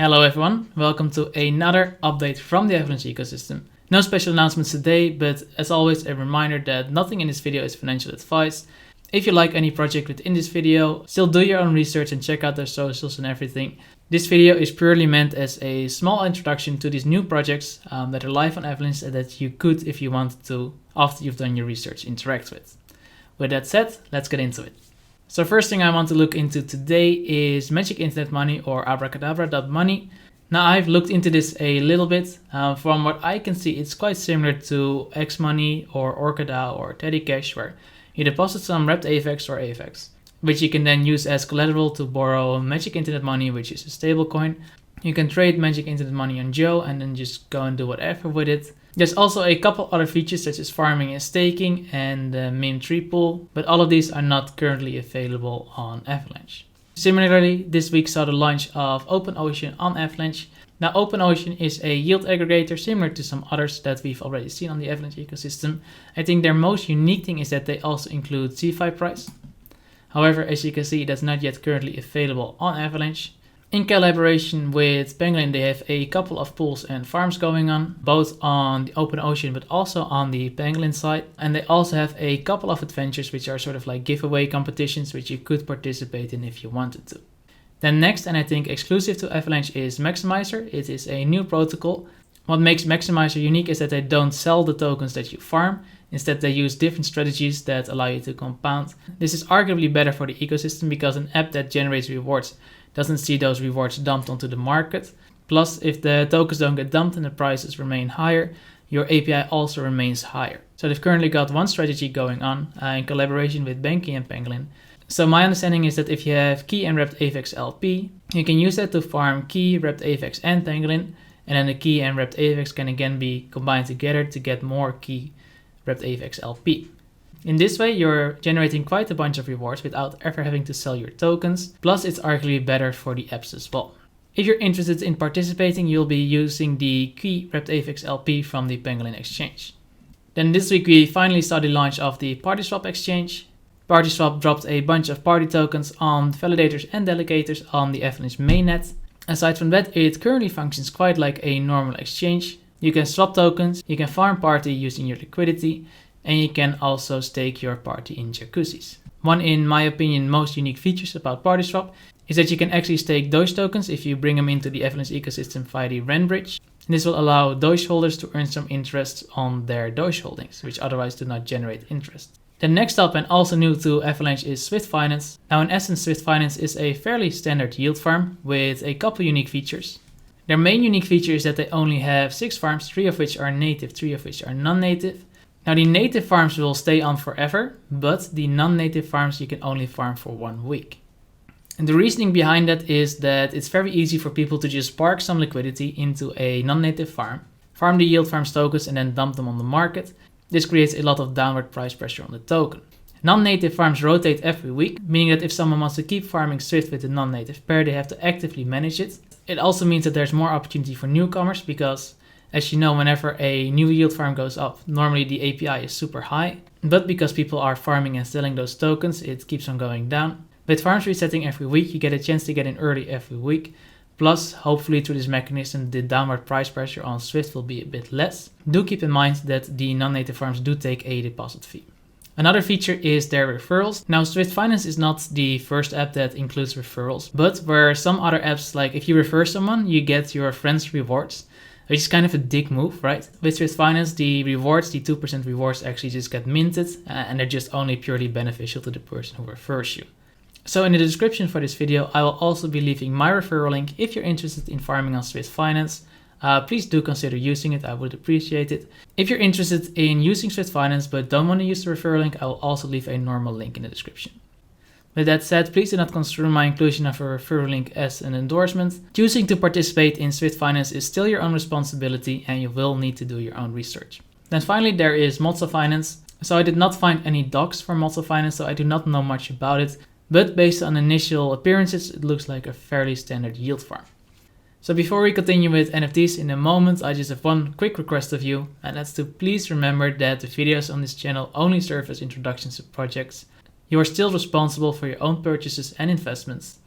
Hello everyone, welcome to another update from the Avalanche ecosystem. No special announcements today, but as always a reminder that nothing in this video is financial advice. If you like any project within this video, still do your own research and check out their socials and everything. This video is purely meant as a small introduction to these new projects that are live on Avalanche and that you could, if you wanted to, after you've done your research, interact with. With that said, let's get into it. So first thing I want to look into today is Magic Internet Money or abracadabra.money. Now I've looked into this a little bit. From what I can see, it's quite similar to Xmoney or Orchidao or Teddy Cash, where you deposit some wrapped Avax or Avax, which you can then use as collateral to borrow Magic Internet Money, which is a stable coin. You can trade Magic Internet Money on Joe and then just go and do whatever with it. There's also a couple other features such as farming and staking and the meme tree pool, but all of these are not currently available on Avalanche. Similarly, this week saw the launch of OpenOcean on Avalanche. Now OpenOcean is a yield aggregator similar to some others that we've already seen on the Avalanche ecosystem. I think their most unique thing is that they also include DeFi price. However, as you can see, that's not yet currently available on Avalanche. In collaboration with Penguin, they have a couple of pools and farms going on, both on the OpenOcean but also on the Penguin side. And they also have a couple of adventures which are sort of like giveaway competitions which you could participate in if you wanted to. Then next, and I think exclusive to Avalanche, is Maximizer. It is a new protocol. What makes Maximizer unique is that they don't sell the tokens that you farm. Instead, they use different strategies that allow you to compound. This is arguably better for the ecosystem because an app that generates rewards doesn't see those rewards dumped onto the market. Plus, if the tokens don't get dumped and the prices remain higher, your API also remains higher. So they've currently got one strategy going on in collaboration with Banky and Penguin. So my understanding is that if you have Key and Wrapped Avax LP, you can use that to farm Key, Wrapped Avax and Penguin, and then the Key and Wrapped Avax can again be combined together to get more Key, Wrapped Avax LP. In this way, you're generating quite a bunch of rewards without ever having to sell your tokens. Plus, it's arguably better for the apps as well. If you're interested in participating, you'll be using the Key Wrapped Avax LP from the Penguin exchange. Then this week, we finally saw the launch of the PartySwap exchange. PartySwap dropped a bunch of party tokens on validators and delegators on the Avalanche mainnet. Aside from that, it currently functions quite like a normal exchange. You can swap tokens, you can farm party using your liquidity, and you can also stake your party in jacuzzis. One, in my opinion, most unique features about PartySwap is that you can actually stake Doge tokens if you bring them into the Avalanche ecosystem via the REN bridge. This will allow Doge holders to earn some interest on their Doge holdings, which otherwise do not generate interest. The next up, and also new to Avalanche, is Swift Finance. Now in essence, Swift Finance is a fairly standard yield farm with a couple unique features. Their main unique feature is that they only have 6 farms, 3 of which are native, 3 of which are non-native. Now the native farms will stay on forever, but the non-native farms you can only farm for 1 week. And the reasoning behind that is that it's very easy for people to just park some liquidity into a non-native farm the yield farms tokens and then dump them on the market. This creates a lot of downward price pressure on the token. Non-native farms rotate every week, meaning that if someone wants to keep farming Swift with a non-native pair, they have to actively manage it. It also means that there's more opportunity for newcomers because, as you know, whenever a new yield farm goes up, normally the API is super high. But because people are farming and selling those tokens, it keeps on going down. With farms resetting every week, you get a chance to get in early every week. Plus, hopefully through this mechanism, the downward price pressure on Swift will be a bit less. Do keep in mind that the non-native farms do take a deposit fee. Another feature is their referrals. Now, Swift Finance is not the first app that includes referrals, but where some other apps, like if you refer someone, you get your friends' rewards, which is kind of a dick move, right? With Swift Finance, the rewards, the 2% rewards actually just get minted, and they're just only purely beneficial to the person who refers you. So in the description for this video, I will also be leaving my referral link. If you're interested in farming on Swift Finance, please do consider using it. I would appreciate it. If you're interested in using Swift Finance but don't want to use the referral link, I will also leave a normal link in the description. With that said, please do not construe my inclusion of a referral link as an endorsement. Choosing to participate in Swift Finance is still your own responsibility and you will need to do your own research. Then finally, there is Mozza Finance. So I did not find any docs for Mozza Finance, so I do not know much about it. But based on initial appearances, it looks like a fairly standard yield farm. So before we continue with NFTs in a moment, I just have one quick request of you, and that's to please remember that the videos on this channel only serve as introductions to projects. You are still responsible for your own purchases and investments.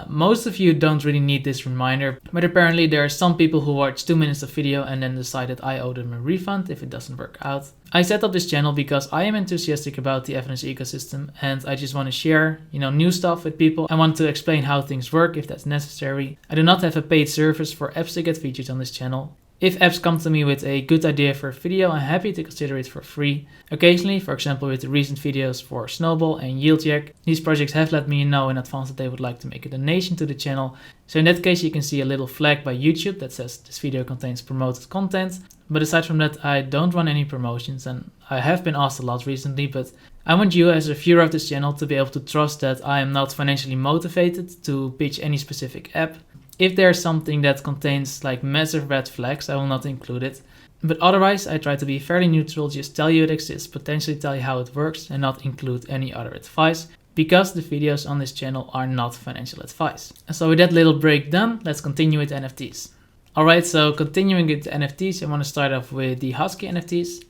Most of you don't really need this reminder, but apparently there are some people who watch 2 minutes of video and then decide that I owe them a refund if it doesn't work out. I set up this channel because I am enthusiastic about the Avalanche ecosystem and I just want to share, new stuff with people. I want to explain how things work if that's necessary. I do not have a paid service for apps to get featured on this channel. If apps come to me with a good idea for a video, I'm happy to consider it for free. Occasionally, for example with the recent videos for Snowball and Yieldjack, these projects have let me know in advance that they would like to make a donation to the channel. So in that case you can see a little flag by YouTube that says this video contains promoted content. But aside from that, I don't run any promotions, and I have been asked a lot recently, but I want you as a viewer of this channel to be able to trust that I am not financially motivated to pitch any specific app. If there's something that contains like massive red flags, I will not include it. But otherwise, I try to be fairly neutral, just tell you it exists, potentially tell you how it works, and not include any other advice, because the videos on this channel are not financial advice. And so with that little break done, let's continue with NFTs. Alright, so continuing with NFTs, I want to start off with the Husky NFTs.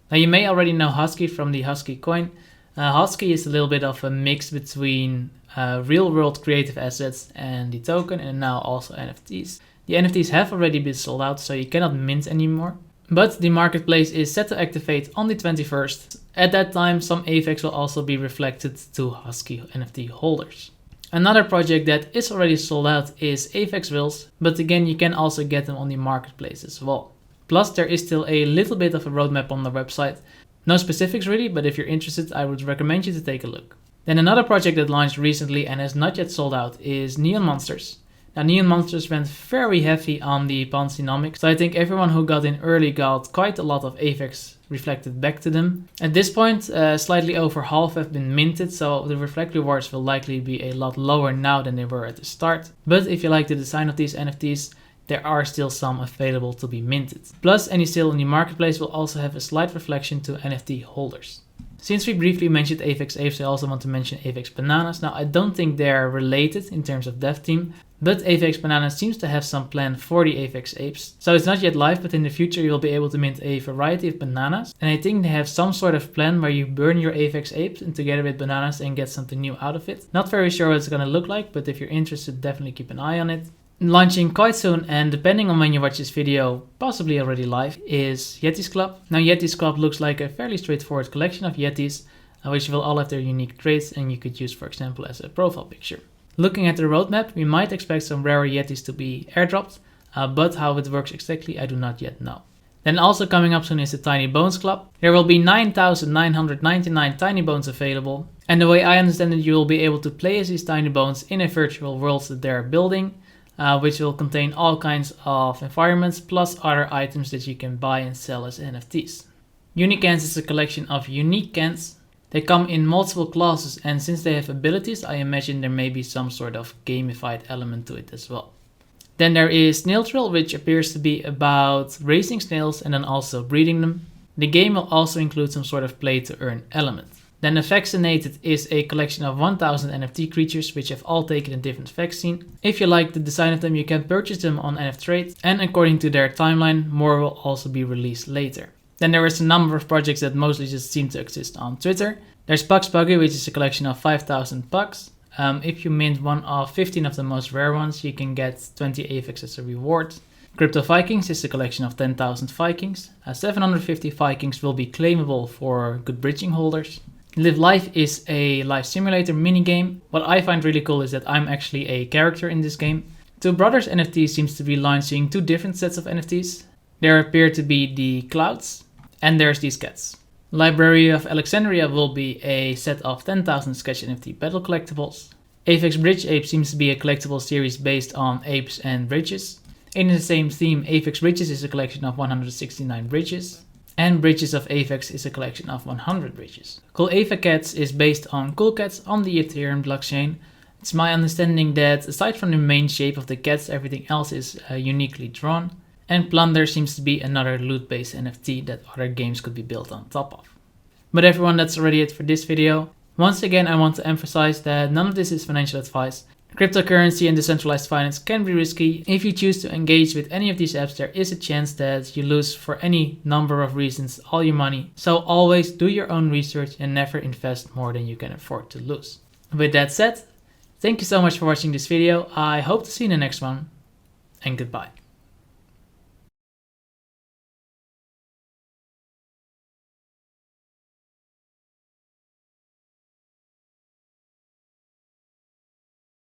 Now you may already know Husky from the Husky coin. Husky is a little bit of a mix between real world creative assets and the token, and now also NFTs. The NFTs have already been sold out, so you cannot mint anymore. But the marketplace is set to activate on the 21st. At that time, some Avax will also be reflected to Husky NFT holders. Another project that is already sold out is Avax Whales, but again you can also get them on the marketplace as well. Plus there is still a little bit of a roadmap on the website. No specifics really, but if you're interested I would recommend you to take a look. Then another project that launched recently and has not yet sold out is Neon Monsters. Now Neon Monsters went very heavy on the Ponzinomics, so I think everyone who got in early got quite a lot of Avax reflected back to them. At this point, slightly over half have been minted, so the reflect rewards will likely be a lot lower now than they were at the start. But if you like the design of these NFTs, there are still some available to be minted. Plus, any sale in the marketplace will also have a slight reflection to NFT holders. Since we briefly mentioned Avax Apes, I also want to mention Avax Bananas. Now, I don't think they're related in terms of dev team, but Avax Bananas seems to have some plan for the Avax Apes. So it's not yet live, but in the future you'll be able to mint a variety of bananas. And I think they have some sort of plan where you burn your Avax Apes and together with bananas and get something new out of it. Not very sure what it's going to look like, but if you're interested, definitely keep an eye on it. Launching quite soon, and depending on when you watch this video, possibly already live, is Yetis Club. Now Yetis Club looks like a fairly straightforward collection of Yetis, which will all have their unique traits and you could use for example as a profile picture. Looking at the roadmap, we might expect some rare Yetis to be airdropped, but how it works exactly I do not yet know. Then also coming up soon is the Tiny Bones Club. There will be 9,999 Tiny Bones available, and the way I understand it, you will be able to play as these Tiny Bones in a virtual world that they're building, which will contain all kinds of environments plus other items that you can buy and sell as NFTs. Unicans is a collection of unique cans. They come in multiple classes, and since they have abilities, I imagine there may be some sort of gamified element to it as well. Then there is Snail Trail, which appears to be about raising snails and then also breeding them. The game will also include some sort of play to earn element. Then Avaxinated is a collection of 1000 NFT creatures which have all taken a different vaccine. If you like the design of them, you can purchase them on NFTrade, and according to their timeline, more will also be released later. Then there is a number of projects that mostly just seem to exist on Twitter. There's Pugs Buggy, which is a collection of 5000 pugs. If you mint one of 15 of the most rare ones, you can get 20 Avax as a reward. Crypto Vikings is a collection of 10,000 Vikings. 750 Vikings will be claimable for good bridging holders. Live Life is a life simulator minigame. What I find really cool is that I'm actually a character in this game. Two Brothers NFT seems to be launching two different sets of NFTs. There appear to be the clouds, and there's these cats. Library of Alexandria will be a set of 10,000 Sketch NFT battle collectibles. Avax Bridge Ape seems to be a collectible series based on apes and bridges. In the same theme, Avax Bridges is a collection of 169 bridges. And Bridges of Avax is a collection of 100 bridges. Cool Ava Cats is based on Cool Cats on the Ethereum blockchain. It's my understanding that aside from the main shape of the cats, everything else is uniquely drawn. And Plunder seems to be another loot-based NFT that other games could be built on top of. But everyone, that's already it for this video. Once again, I want to emphasize that none of this is financial advice. Cryptocurrency and decentralized finance can be risky. If you choose to engage with any of these apps, there is a chance that you lose for any number of reasons all your money. So always do your own research and never invest more than you can afford to lose. With that said, Thank you so much for watching this video. I hope to see you in the next one, and goodbye.